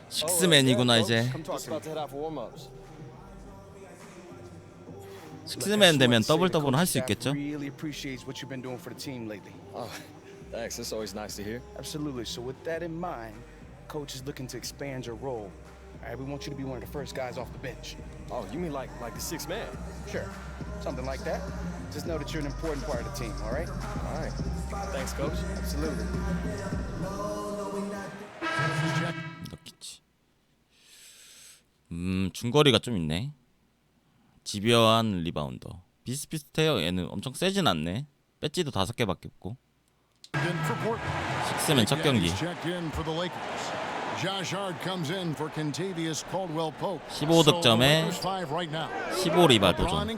식스맨이구나 이제. 식스맨 되면 더블 할 수 있겠죠? Thanks. That's always nice to hear. Absolutely. So with that in mind, coach is looking to expand your role. All right, we want you to be one of the first guys off the bench. Oh, you mean like the sixth man? Sure, something like that. Just know that you're an important part of the team. All right. All right. Thanks, coach. Absolutely. 넣겠지. 중거리가 좀 있네. 집요한 리바운더. 비슷비슷해요. 얘는 엄청 세진 않네. 배지도 5개밖에 없고. 식스맨 첫 경기. 15득점에 15 리바드 좀.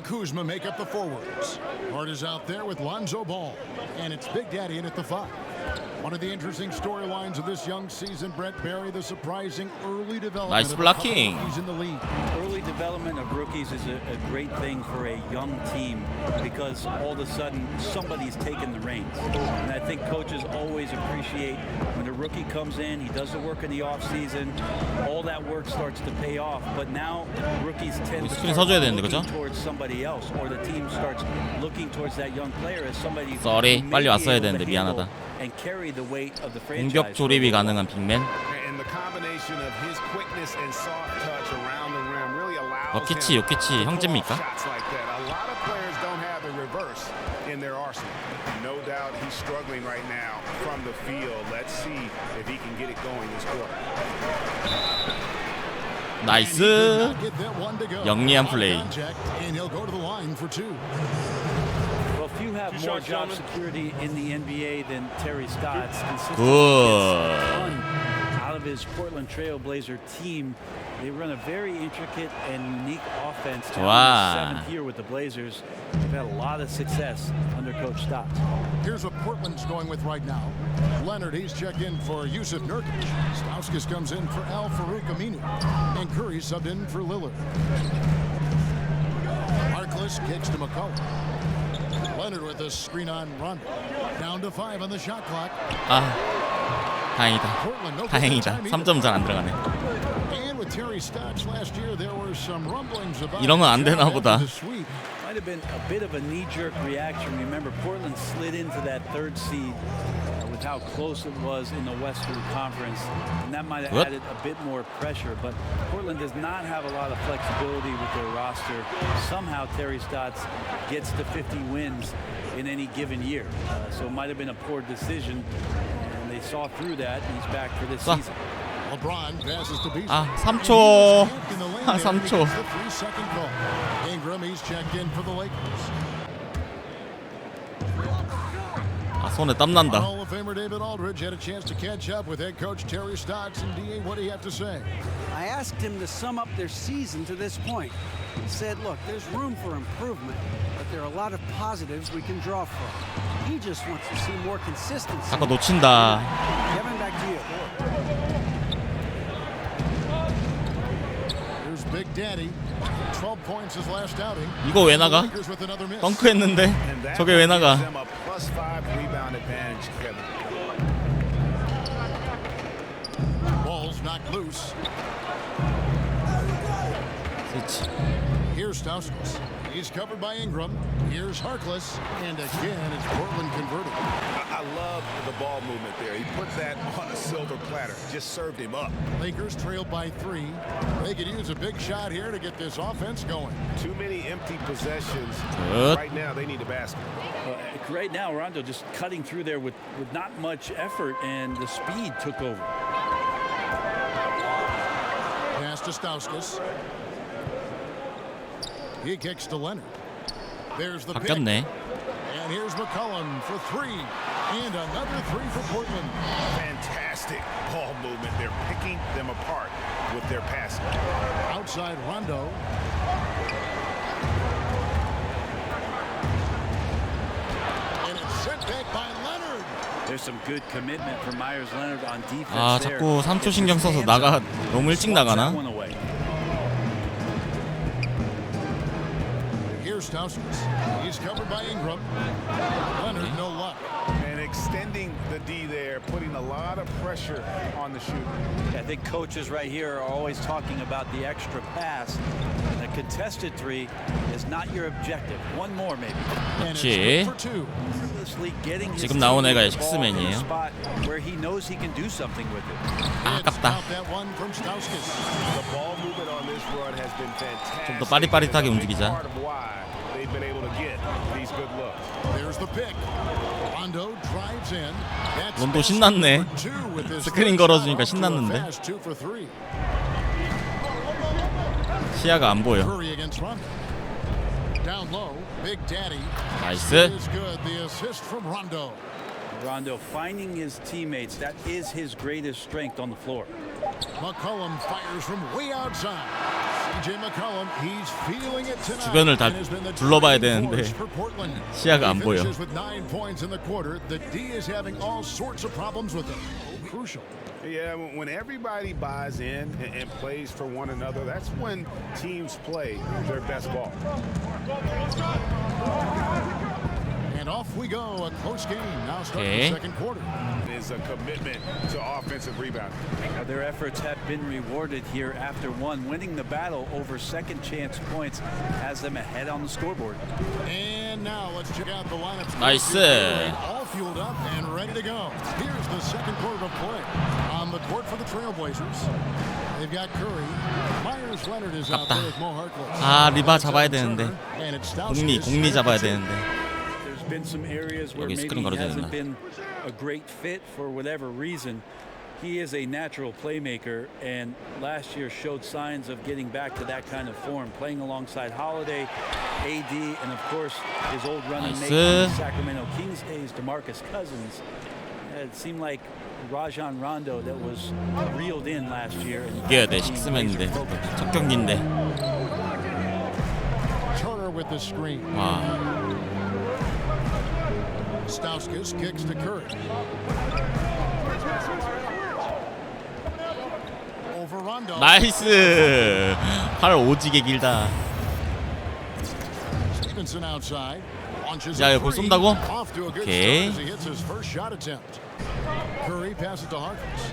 One of the interesting storylines of this young season, Brett Barry, the surprising early development. Nice blocking. In the league. Early development of rookies is a great thing for a young team because all of a sudden somebody's taking the reins. And I think coaches always appreciate when a rookie comes in, he does the work in the offseason, all that work starts to pay off. But now rookies tend to start looking towards somebody else, or the team starts looking towards that young player as somebody who 빨리 왔어야 되는데 미안하다. and carry the weight of the franchise. 공격 조립이 가능한 빅맨. 넣겠지, 욕겠지. 형제입니까? 나이스. 영리한 플레이. You have more job security in the NBA than Terry Stotts. Good. Out of his Portland Trailblazer team, they run a very intricate and unique offense. Wow. 7th year with the Blazers, they've had a lot of success under Coach Stotts. Here's what Portland's going with right now. Leonard, he's checked in for Yusuf Nurkic. Stauskas comes in for Al Farouk Aminu, and Curry subbed in for Lillard. Harkless kicks to McCollum. Leonard with a screen on Rondo. Down to 5 on the shot clock. 다행이다. 다행이다. 3점 잘 안 들어가네. And with Terry Stotts last year, there were some rumblings about 이런 건 안 되나 보다. Might have been a bit of a knee-jerk reaction. Remember, Portland slid into that 3rd seed with how close it was in the Western Conference, and that might have added a bit more pressure. But Portland does not have a lot of flexibility with their roster. Somehow Terry Stotts gets to 50 wins in any given year. So it might have been a poor decision, and they saw through that, and he's back for this season. LeBron passes to Beasley. 3초. 3초. Ingram, he's checked in for the Lakers. 손에 땀 난다. Hall of Famer David Aldridge had a chance to catch up with head coach Terry Stotts. And DA, what do you have to say? I asked him to sum up their season to this point. He said, look, there's room for improvement, but there are a lot of positives we can draw from. He just wants to see more consistency. 아까 놓친다. Kevin, back to you. Here's Big Daddy. 12 points his last outing. 이거 왜 나가? 덩크했는데 저게 왜 나가? Ball's knocked loose. Here's Stauskas. He's covered by Ingram. Here's Harkless. And again, it's Portland converting. I love the ball movement there. He put that on a silver platter. Just served him up. Lakers trailed by 3. They could use a big shot here to get this offense going. Too many empty possessions. Right now, they need a basket. Right now, Rondo just cutting through there with not much effort, and the speed took over. Pass to Stauskas. He kicks to Leonard. There's the pick. And here's McCollum for 3. And another 3 for Portland. Fantastic ball movement. They're picking them apart with their passing. Outside Rondo. And it's sent back by Leonard. There's some good commitment for Myers Leonard on defense. 자꾸 3초 신경 써서 나가 너무 일찍 나가나? Here's Stauskas. He's covered by Ingram. Leonard, no luck. An extending the D there, putting a lot of pressure on the shooter. I think coaches right here are always talking about the extra pass. A contested three is not your objective. One more maybe. 그렇지. 지금 나온 애가 식스맨이에요. Where he knows he can do something with it. 아깝다. The ball movement on this run has been fantastic. 좀 더 빠릿빠릿하게 움직이자. Part of why they've been able to get these good looks. There's the pick. Rondo drives in. 론도 신났네. 스크린 걸어주니까 신났는데. 시야가 안 보여. Down low, Big Daddy. 나이스. Is good. The assist from Rondo. Rondo finding his teammates. That is his greatest strength on the floor. McCollum fires from way outside. CJ McCollum, he's feeling it tonight. 주변을 다 둘러봐야 되는데 시야가 안 보여. With 9 points in the quarter, the D is having all sorts of problems with him. Crucial. Yeah, when everybody buys in and plays for one another, that's when teams play their best ball. And off we go, a close game. Now starting the second quarter. Is a commitment to offensive rebounding. Their efforts have been rewarded here after winning the battle over second chance points has them ahead on the scoreboard. And now let's check out the lineups. 나이스. All fueled up and ready to go. Here's the second quarter of play. On the court for the Trailblazers. They've got Curry. Myers Leonard is out there with Mo Harkless. 아, 리바 잡아야 되는데. 공리 잡아야 되는데. Been some areas where maybe he hasn't been a great fit for whatever reason. He is a natural playmaker, and last year showed signs of getting back to that kind of form, playing alongside Holiday, AD, and of course his old running mate in the Sacramento Kings days, DeMarcus Cousins. It seemed like Rajon Rondo that was reeled in last year. 이겨야 돼. 식스맨인데 첫 경기인데. Turner with the screen. 와. Stauskas kicks to Curry. Over Rondo. 나이스. 팔 오지게 길다. Stevenson outside. 야, 이거 쏜다고? Off to a good 오케이. start as he hits his first shot attempt. Curry passes to Harkless.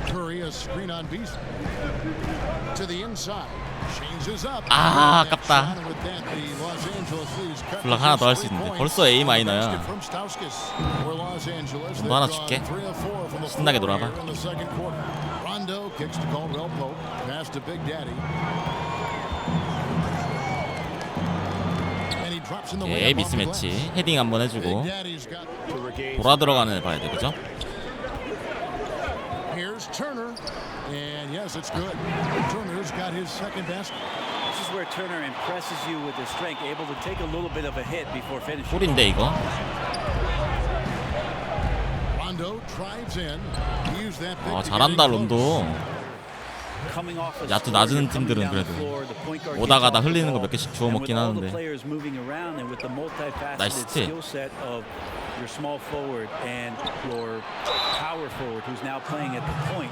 Curry a screen on Beasley. To the inside. Changes up. 아, 아깝다. 블락 하나 더 할 수 있는데 벌써 A 마이너야. 너 하나 줄게. 신나게 놀아봐. 예, 미스매치. 헤딩 한번 해주고 돌아 들어가는 애 봐야 돼, 그죠? Here's Turner, and yes, it's good. Turner's got his second basket. This is where Turner impresses you with his strength, able to take a little bit of a hit before finishing. 꿀인데 이거. Rondo drives in. Use that. 아, 잘한다 론도. 야투 낮은 팀들은 그래도 오다가다 흘리는 거 몇 개씩 주워 먹긴 하는데. 나이스 스틸. Your small forward and your power forward, who's now playing at the point,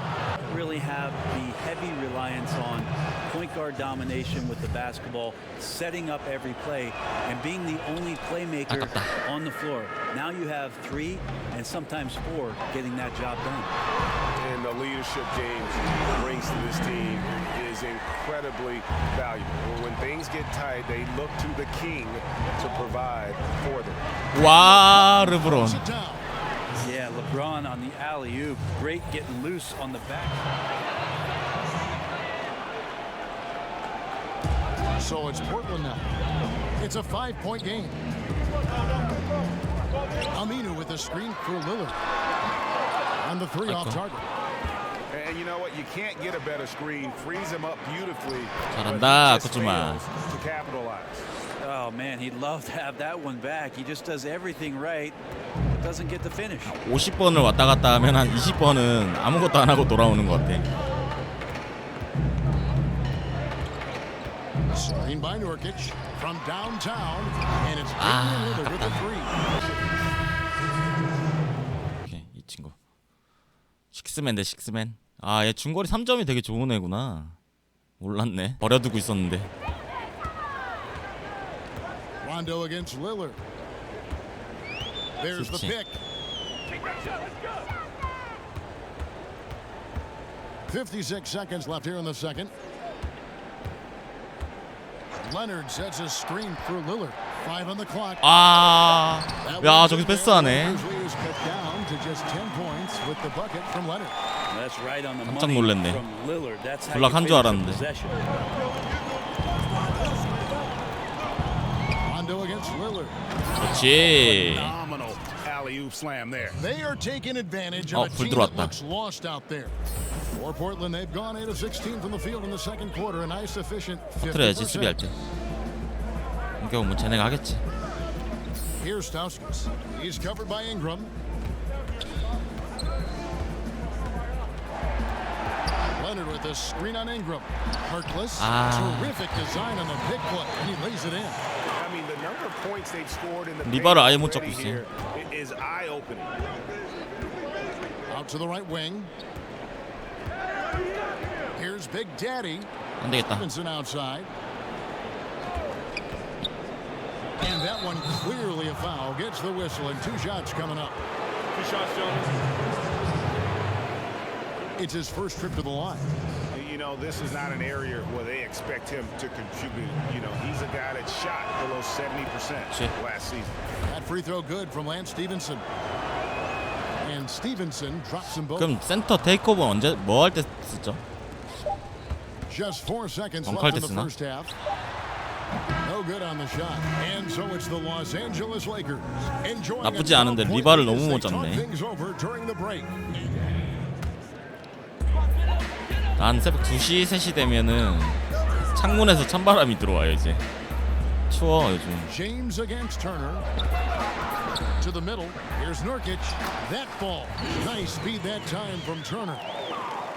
really have the heavy reliance on point guard domination with the basketball, setting up every play, and being the only playmaker on the floor. Now you have 3 and sometimes 4 getting that job done. And the leadership James brings to this team is incredibly valuable. When things get tight, they look to the king to provide for them. 와, 르브론. Yeah, LeBron on the alley-oop. Great getting loose on the back. So it's Portland now. It's a 5-point game. Aminu with a screen for Lillard. On the 3 off target. And you know what? You can't get a better screen. Frees him up beautifully. 잘한다, 코츠마. To capitalize. Oh man, he'd love to have that one back. He just does everything right, but doesn't get the finish. 50번을 왔다 갔다 하면 한 20번은 아무것도 안 하고 돌아오는 것 같아. Screen by Nurkic from downtown, and it's Lillard with the 3. 오케이, 이 친구. 식스맨 대 식스맨. 아, 얘 중거리 3점이 되게 좋은 애구나. 몰랐네. 버려두고 있었는데. Rondo against Lillard. There's the pick. .56 seconds left here in the second. Leonard sets a screen for Lillard. 5 on the clock. 아, 야 저기서 패스하네. 깜짝 놀랐네. 블락 한 줄 알았는데. 그렇지. 불 들어왔다. For Portland, they've gone 8 of 16 from the field in the second quarter. A nice efficient 50%. 터트려야지 수비할 때. 이거 뭐 쟤네가 하겠지. Here's Stauskas. He's covered by Ingram. Leonard with a screen on Ingram. Harkless. Terrific design on the big play, and he lays it in. I mean, the number of points they've scored in the 리바를 아예 못 잡고 있어. is eye-opening. Out to the right wing. Here's Big Daddy. 안 되겠다. Stevenson outside. And that one clearly a foul. Gets the whistle and 2 shots coming up. 2 shots, Jones. It's his first trip to the line. You know, this is not an area where they expect him to contribute. You know, he's a guy that shot below 70% last season. That free throw good from Lance Stevenson. And Stevenson drops them both. 그럼 센터 테이크오버 언제 뭐 할 때 쓰죠? Just 4 seconds left in the first half. No good on the shot. And so it's the Los Angeles Lakers. 나쁘지 않은데 리바를 너무 못 잡네. 난 새벽 2시, 3시 되면은 창문에서 찬바람이 들어와요 이제. 추워 요즘. James against Turner. To the middle. Here's Nurkic. That ball. Nice speed that time from Turner.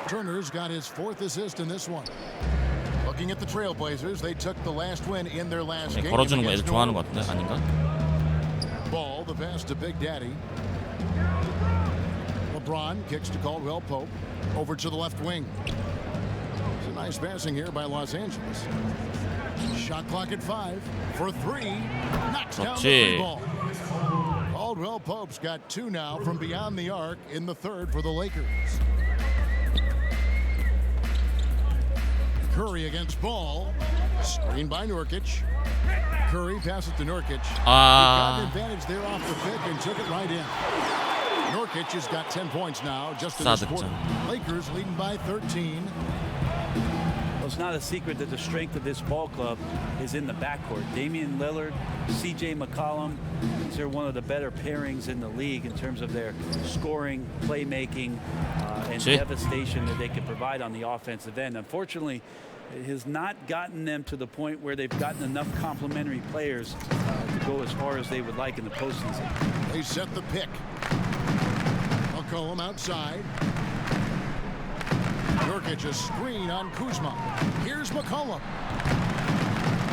Turner's got his 4th assist in this one. Looking at the Trailblazers, they took the last win in their last game. 걸어주는 거 애들 좋아하는 것 같은데 아닌가? Ball, the pass to Big Daddy. LeBron kicks to Caldwell Pope. Over to the left wing. It's a nice passing here by Los Angeles. Shot clock at 5 for 3. Knocks down the 3 ball. Caldwell Pope's got 2 now from beyond the arc in the 3rd for the Lakers. Curry against Ball. Screen by Nurkic. Curry passes to Nurkic. He got an advantage there off the pick and took it right in. Nurkic has got 10 points now just in this quarter. Lakers leading by 13. Well, it's not a secret that the strength of this ball club is in the backcourt. Damian Lillard, CJ McCollum, these are one of the better pairings in the league in terms of their scoring, playmaking, and devastation that they can provide on the offensive end. Unfortunately, it has not gotten them to the point where they've gotten enough complementary players to go as far as they would like in the postseason. They set the pick. McCollum outside. Nurkic a screen on Kuzma. Here's McCollum.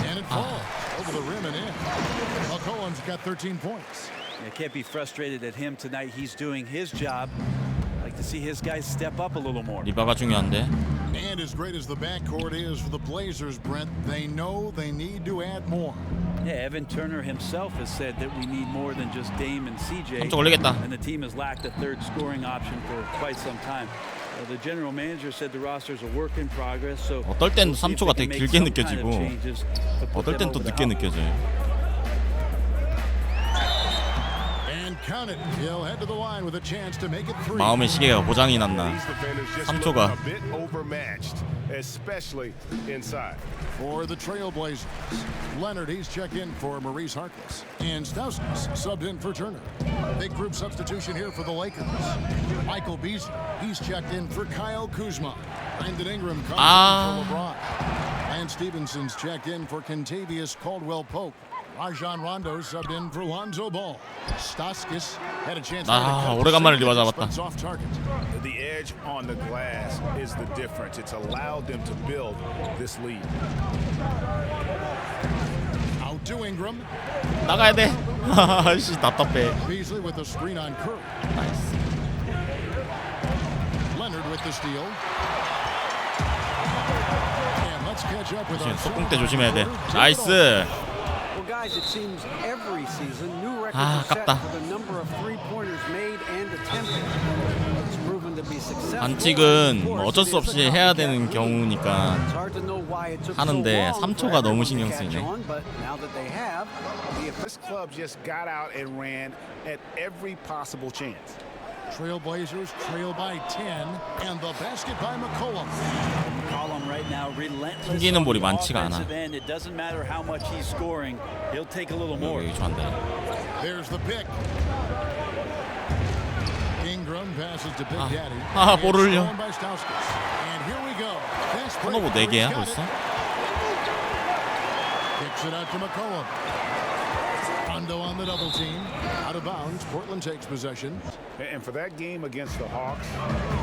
And it falls over the rim and in. McCollum's got 13 points. You can't be frustrated at him tonight. He's doing his job. I'd like to see his guys step up a little more. 리바가 중요한데. And as great as the backcourt is for the Blazers, Brent, they know they need to add more. Yeah, Evan Turner himself has said that we need more than just Dame and CJ. 한쪽 올리겠다. And the team has lacked a 3rd scoring option for quite some time. The general manager said the roster is a work in progress. So 어떨 땐 3초가 되게 길게 느껴지고 어떨 땐 또 늦게 느껴져요. 마음의 시계가 고장이 났나. 3초가. Especially inside. For the Trailblazers, Leonard, he's checked in for Maurice Harkless. And Stauskas subbed in for Turner. Big group substitution here for the Lakers. Michael Beasley, he's checked in for Kyle Kuzma. Brandon Ingram comes in for LeBron. And Stevenson's checked in for Kentavious Caldwell-Pope. Rajon Rondo subbed in for Lonzo Ball. Stauskas had a chance. 오래간만에 리바 잡았다. The edge on the glass is the difference. It's allowed them to build this lead. Out to Ingram. 나가야 돼. 씨 답답해. Beasley with the screen on Curry. 나이스. Leonard with the steal. And let's catch up with our 속공대 조심해야 돼. 나이스. Well, guys, it seems every season new records 아, are set 아깝다. for the number of three-pointers made and attempted. It's proven to be successful. 반칙은 뭐 어쩔 수 없이 해야 되는 It's 경우니까 hard to know why it took so 하는데 long for 3초가 너무 everyone to 신경 catch 쓰이네. on, but now that they have, This club just got out and ran at every possible chance. Trailblazers trail by 10, and the basket by McCollum. McCollum right now relentless. 튕기는 볼이 on the 많지가 않아. offensive end. It doesn't matter how much he's scoring. He'll take a little more. 여기 좋아한다. There's the pick. Ingram passes to Big Daddy. 아, 볼을 흘려. Stolen by Stauskas. And here we go. Fast break. 턴오버 4개야 Got it. 벌써? Kicks it out to McCollum. Rondo on the double team. Out of bounds. Portland takes possession. And for that game against the Hawks,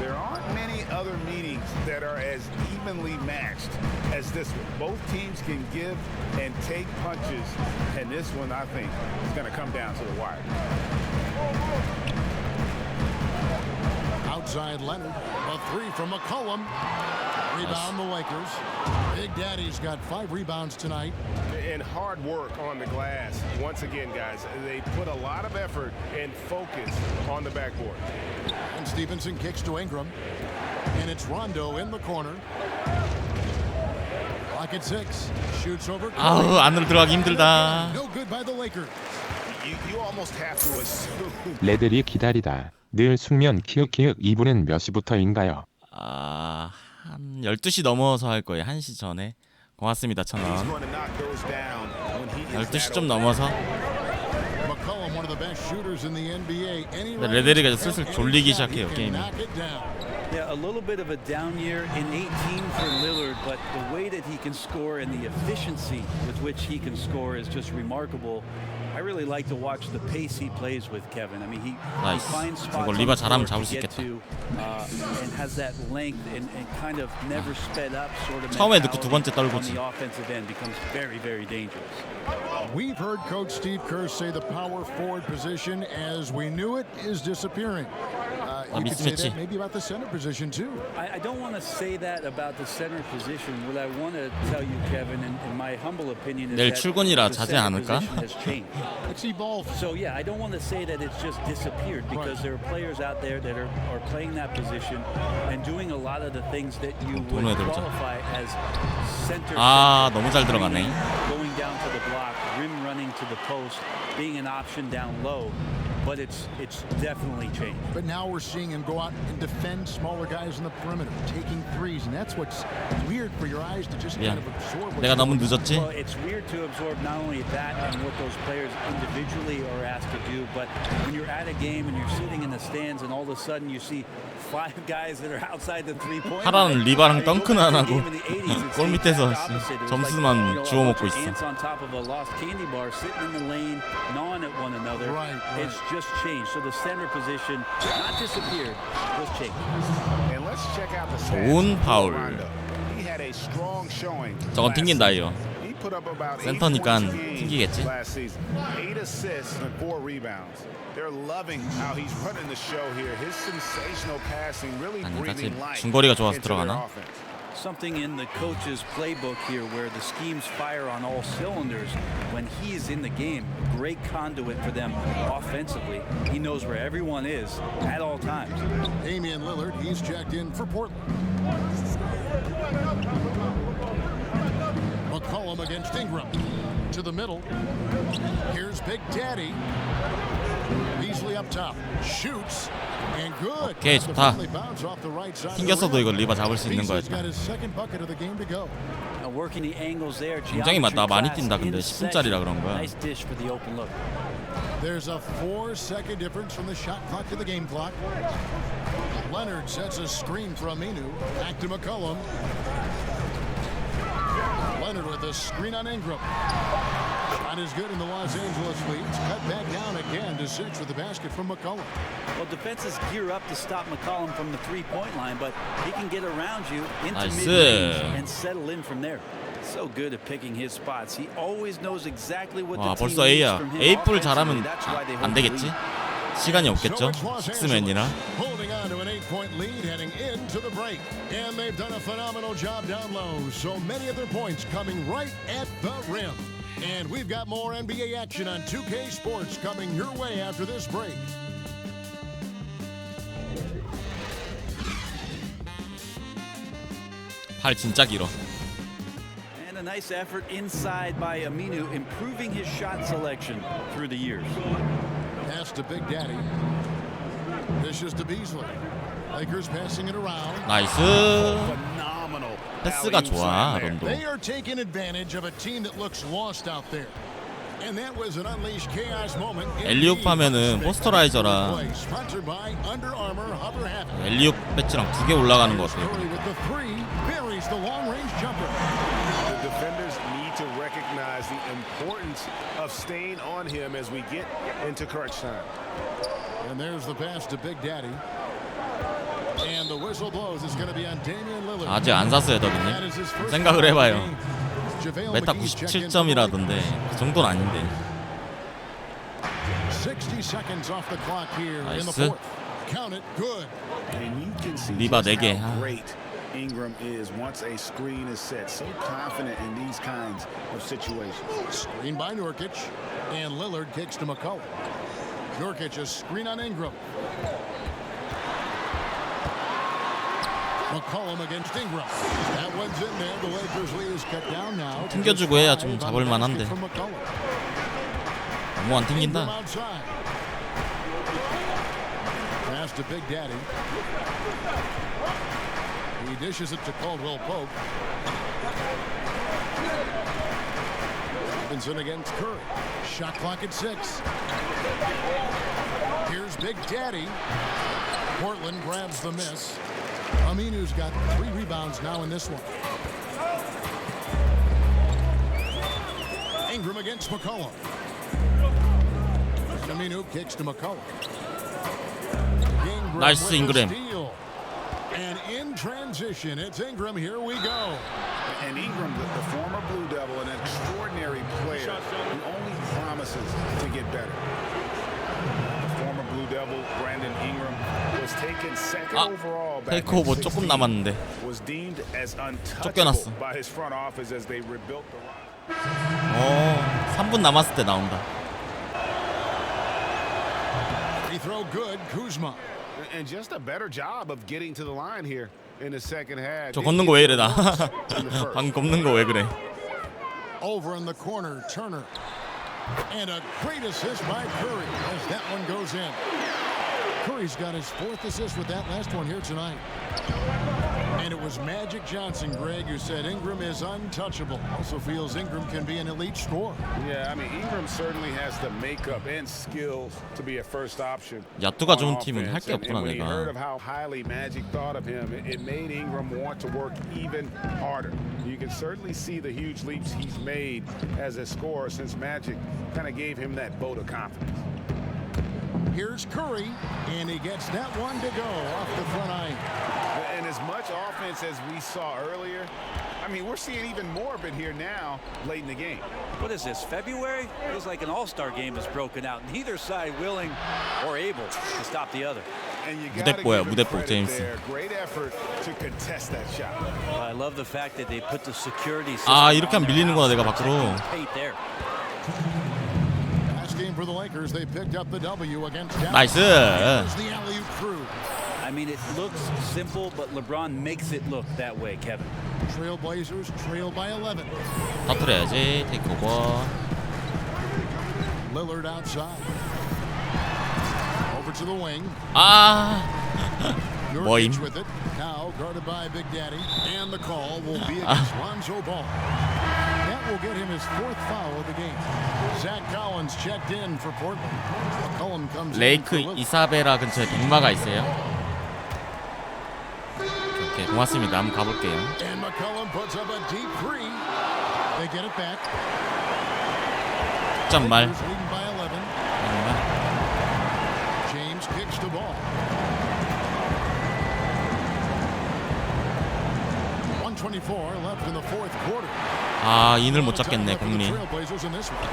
there aren't many other meetings that are as evenly matched as this one. Both teams can give and take punches, and this one, I think, is going to come down to the wire. Outside Leonard. A three from McCollum. Rebound the Lakers. Big Daddy's got 5 rebounds tonight. And hard work on the glass. Once again, guys, they put a lot of effort and focus on the backboard. And Stevenson kicks to Ingram. And it's Rondo in the corner. Clock at 6. Shoots over. 아우, 안으로 들어가기 힘들다. No good by the Lakers. You almost have to assume. 레들이 기다리다. 늘 숙면 키읔키읔 2부는 몇 시부터인가요? 아, 한 12시 넘어서 할 거예요. 1시 전에. 고맙습니다. 1,000원. 12시쯤 넘어서. McCollum, one of the best shooters in the NBA. 근데 레데리가 이제 슬슬 졸리기 시작해요, 게임이. Yeah, a little bit of a down year in 18 for Lillard, but the way that he can score and the efficiency with which he can score is just remarkable. I really like to watch the pace he plays with, Kevin. I mean, he finds spots 저거 on 리바 the 잘하면 floor 잡을 수 to get 있겠다. to, and has that length and kind of never sped up sort of 처음에 넣고 두 번째 mentality 떨구지. on the offensive end becomes very, very dangerous. We've heard Coach Steve Kerr say the power forward position, as we knew it, is disappearing. You could say that maybe about the center position too. I don't want to say that about the center position. What I want to tell you, Kevin, in my humble opinion, is 내일 that 출근이라 the 자제 center 않을까? position has changed. It's evolved. So yeah, I don't want to say that it's just disappeared because there are players out there that are playing that position and doing a lot of the things that you would qualify as center. 아, 너무 잘 들어가네. Going down to the block, rim running to the post, being an option down low. But it's definitely changed. But now we're seeing him go out and defend smaller guys in the perimeter, taking threes, and that's what's weird for your eyes to just kind of absorb. 내가 너무 늦었지? Well, it's weird to absorb not only that and what those players individually are asked to do, but when you're at a game and you're sitting in the stands and all of a sudden you see 5 guys that are outside the three-point line. 하라는 리바랑 덩크는 안 하고 골 밑에서 점수만 주워 먹고 있어. Ants on top of a lost candy bar, sitting in the lane, gnawing at one another. It's just changed. So the center position not disappeared, just changed. And let's check out the 좋은 파울. He had a strong showing. 저건 튕긴다 이거. He put up about 센터니까 8 points a game 튕기겠지? last season. 8 assists and 4 rebounds. They're loving how he's running the show here. His sensational passing really 아니, 같이 breathing life 중거리가 좋아서 into their 들어가나? offense. Something in the coach's playbook here where the schemes fire on all cylinders when he's in the game. Great conduit for them offensively. He knows where everyone is at all times. Damian Lillard, he's checked in for Portland. McCollum against Ingram. To the middle. Here's Big Daddy. Beasley up top. Shoots. And good. 오케이, 좋다. 튕겼어도 이거 리바 잡을 수 있는 거였다. Working the angles there. 굉장히 나 많이 뛴다 근데 10분짜리라 그런 거야. Nice dish for the open look. There's a 4-second difference from the shot clock to the game clock. Leonard sets a screen for Aminu. Back to McCollum. Leonard with a screen on Ingram. Not as good in the Los Angeles leads. Cut back down again to 6 with the basket from McCollum. Well, defenses gear up to stop McCollum from the three-point line, but he can get around you into mid-range and settle in from there. So good at picking his spots. He always knows exactly what the team 벌써 needs A야. from him. A뿔 잘하면 안 되겠지? 시간이 없겠죠? 식스맨이라. Holding on to an 8-point lead heading into the break. And they've done a phenomenal job down low. So many of their points coming right at the rim. And we've got more NBA action on 2K Sports coming your way after this break. 팔 진짜 길어. And a nice effort inside by Aminu, improving his shot selection through the years. Pass to Big Daddy. Dishes to Beasley. Lakers passing it around. 나이스. Phenomenal. 패스가 좋아, 론도. They are taking advantage of a team that looks lost out there. And that was an unleashed chaos moment. 엘리옵 하면은 포스터라이저랑 Sponsored by Under Armour Hover Hat. 엘리옵 배지랑 2개 올라가는 것 같아요. Curry with the three, buries the long-range jumper. The defenders need to recognize the importance of staying on him as we get into crunch time. And there's the pass to Big Daddy. And the whistle blows. It's going to be on Damian Lillard. 아직 안 샀어요, 더비님. 생각을 해봐요. 메타 97점이라던데 그 정도는 아닌데. 60 seconds off the clock here in the 나이스. fourth. Count it. Good. And you can see 리바 just 4개. how great Ingram is once a screen is set. So confident in these kinds of situations. Screen by Nurkic. And Lillard kicks to McCollum. Nurkic a screen on Ingram. McCollum against Ingram. That one's in there. The Lakers lead is cut down now. 튕겨주고 해야 좀 잡을 만한데. 너무 안 튕긴다. Pass to Big Daddy. He dishes it to Caldwell Pope. Robinson against Curry. Shot clock at 6. Here's Big Daddy. Portland grabs the miss. Aminu's got 3 rebounds now in this one. Ingram against McCollum. Aminu kicks to McCollum. 나이스 잉그램. And in transition, it's Ingram. Here we go. And Ingram, the former Blue Devil, an extraordinary player who only promises to get better. The former Blue Devil, Brandon Ingram, was taken second overall back in 테이크오버 조금 16. 남았는데. Was deemed as untouchable 쫓겨났어. by his front office as they rebuilt the roster. 3분 남았을 때 나온다. Free throw good, Kuzma. And just a better job of getting to the line here in the second half. 저 걷는 거 왜 이래 나. 방금 걷는 거 왜 그래. Over in the corner, Turner. And a great assist by Curry as that one goes in. Curry's got his 4th assist with that last one here tonight. And it was Magic Johnson, Greg, who said Ingram is untouchable. Also feels Ingram can be an elite scorer. Yeah, I mean, Ingram certainly has the makeup and skills to be a first option. 야투가 좋은 on 팀은 할 offense. 게 없구나 And when he heard 내가. of how highly Magic thought of him, it made Ingram want to work even harder. You can certainly see the huge leaps he's made as a scorer since Magic kind of gave him that vote of confidence. Here's Curry, and he gets that one to go off the front line. And as much offense as we saw earlier, I mean, we're seeing even more of it here now, late in the game. What is this, February? Feels like an all-star game has broken out. Neither side willing or able to stop the other. And you gotta 무대뽀야, give him 무대뽀, credit 제임스. there. Great effort to contest that shot. I love the fact that they put the security system 아 이렇게 on 하면 their 밀리는구나 내가 house, 밖으로. protecting the paint there. Last game for the Lakers, they picked up the W against Dallas. 나이스. There's the alley-oop through. I mean, it looks simple, but LeBron makes it look that way, Kevin. Trailblazers trail by 11. 터뜨려야지. 테이크오버. Lillard outside. Over to the wing. 아. 뭐임? Nurkic with it. Now guarded by Big Daddy. And the call will be against Lonzo Ball. That will get him his 4th foul of the game. Zach Collins checked in for Portland. McCollum comes in for 레이크 Lillard. 이사베라 근처에 백마가 있어요. 오케이, 고맙습니다. 한번 가볼게요. And McCollum puts up a deep 3. They get it back. 득점말. Lakers leading by 11. James kicks the ball. 1:24 left in the 4th quarter. 아 인을 못 잡겠네 공리. Trailblazers in this one.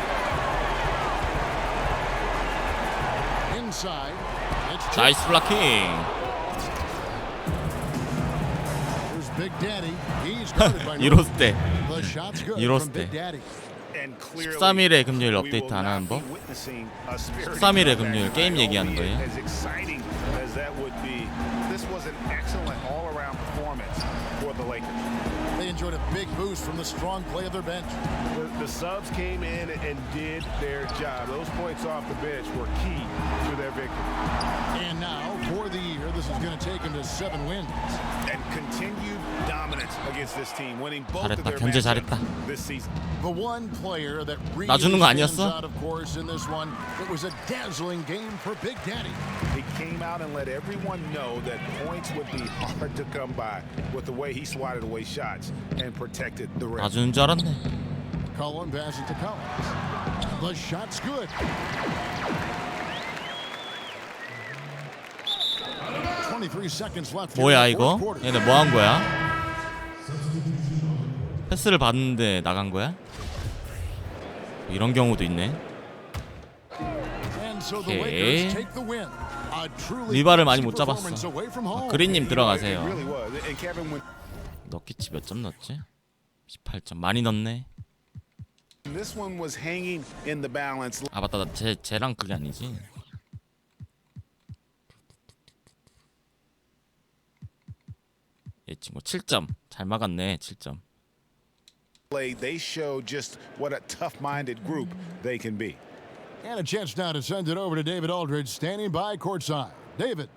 Inside. It's 나이스 블락킹. Here's Big Daddy. He's guarded by 이로스 때. The shot's good 이로스 from Big 때. Daddy. And clearly, 13일에 금요일 we 업데이트 will 안 하는 not 법? be witnessing a spirited 13일에 comeback 금요일 게임 tonight, 얘기하는 albeit 거예요. As exciting as that would be, this was an excellent all-around performance for the Lakers. They enjoyed a big boost from the strong play of their bench. The subs came in and did their job. Those points off the bench were key to their victory. And now, for the year, this is going to take them to 7 wins. And continued dominance against this team, winning both of 잘했다. their 견제 matchups 잘했다. this season. The one player that really 놔주는 거 stands 아니었어? out, of course, in this one, it was a dazzling game for Big Daddy. He came out and let everyone know that points would be hard to come by with the way he swatted away shots and protected the rim. 놔주는 줄 알았네. Cullen passes to Collins. The shot's good. 23 seconds left. 뭐야 이거? 얘네 뭐 한 거야? 패스를 받는데 나간 거야? 이런 경우도 있네. 오케이. 리바를 많이 못 잡았어. 그린님 들어가세요. 넣기치 몇 점 넣었지? 18점 많이 넣네. This one was hanging in the balance. 아 맞다, 쟤랑 그게 아니지. 이 친구 7점 잘 막았네. 7점. They show just what a tough-minded group they can be. And a chance now to send it over to David Aldridge, standing by courtside. David.